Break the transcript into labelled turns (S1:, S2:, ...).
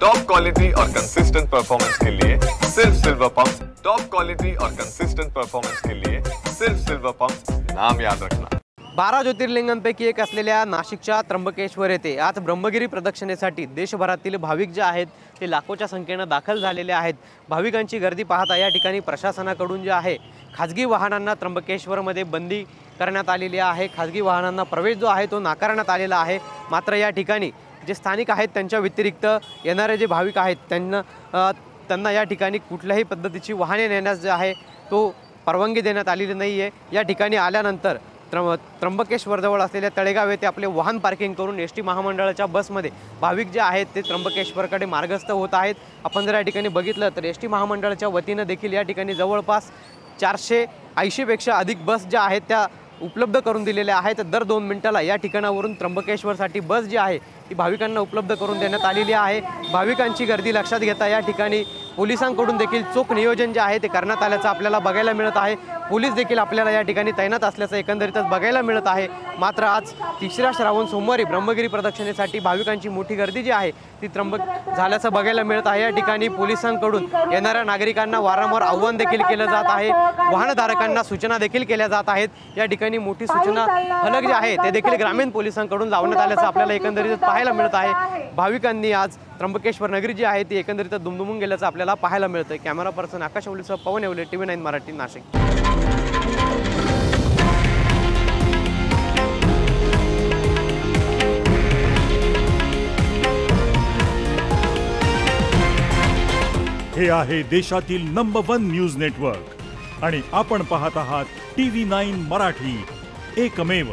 S1: Top quality और consistent performance के लिए सिर्फ सिल्वर पंप्स। टॉप क्वालिटी और कंसिस्टेंट परफॉर्मेंस के लिए सिर्फ सिल्वर पंप्स, नाम याद रखना।
S2: 12 ज्योतिर्लिंगांपैकी एक असलेल्या नाशिकच्या त्र्यंबकेश्वर येथे आज ब्रह्मगिरी प्रदक्षिणेसाठी देशभरातील भाविक जे आहेत ते लाखोच्या संख्येने दाखल झालेले आहेत। भाविकांची गर्दी पाहता या ठिकाणी प्रशासनाकडून जे आहे खाजगी वाहनांना त्र्यंबकेश्वरमध्ये बंदी करण्यात आलेली आहे। खाजगी वाहनांना प्रवेश जो आहे तो नाकारण्यात आलेला आहे। मात्र या ठिकाणी जे स्थानिक आहेत त्यांच्या व्यतिरिक्त येणारे जे भाविक आहेत त्यांना या ठिकाणी कुठल्याही पद्धतीची वाहने नेण्यास जे आहे तो परवानगी देण्यात आलेली नाही आहे। या ठिकाणी आल्यानंतर त्र्यंबकेश्वरजवळ असलेल्या तळेगाव येथे आपले वाहन पार्किंग करून एस टी महामंडळाच्या बसमध्ये भाविक जे आहेत ते त्र्यंबकेश्वरकडे मार्गस्थ होत आहेत। आपण जर या ठिकाणी बघितलं तर एस टी महामंडळाच्या वतीनं देखील या ठिकाणी जवळपास 480 पेक्षा अधिक बस ज्या आहेत त्या उपलब्ध करून दिलेल्या आहेत। दर 2 मिनिटाला या ठिकाणावरून त्र्यंबकेश्वरसाठी बस जी आहे ती भाविकांना उपलब्ध करून देण्यात आलेली आहे। भाविकांची गर्दी लक्षात घेता या ठिकाणी पोलिसांकडून देखील चोख नियोजन जे आहे ते करण्यात आल्याचं आपल्याला बघायला मिळत आहे। पोलीस देखील आपल्याला या ठिकाणी तैनात असल्याचं एकंदरीतच बघायला मिळत आहे। मात्र आज तिसऱ्या श्रावण सोमवारी ब्रह्मगिरी प्रदक्षिणेसाठी भाविकांची मोठी गर्दी जी आहे ती त्र्यंबक झाल्याचं बघायला मिळत आहे। या ठिकाणी पोलिसांकडून येणाऱ्या नागरिकांना वारंवार आव्हान देखील केलं जात आहे। वाहनधारकांना सूचना देखील केल्या जात आहेत। या ठिकाणी मोठी सूचना फलक जे आहे ते देखील ग्रामीण पोलिसांकडून लावण्यात आल्याचं आपल्याला एकंदरीत पाहायला मिळत आहे। भाविकांनी आज त्र्यंबकेश्वर नगरी जी आहे ती एकंदरीत दुमदुमून गेल्याचं आपल्याला पाहायला मिळतं। कॅमेरा पर्सन आकाश ओलीसह पवन येवले, TV9 मराठी, नाशिक।
S3: हे आहे देशातील नंबर 1 न्यूज नेटवर्क आणि आपण पाहत आहात TV9 मराठी, एकमेव।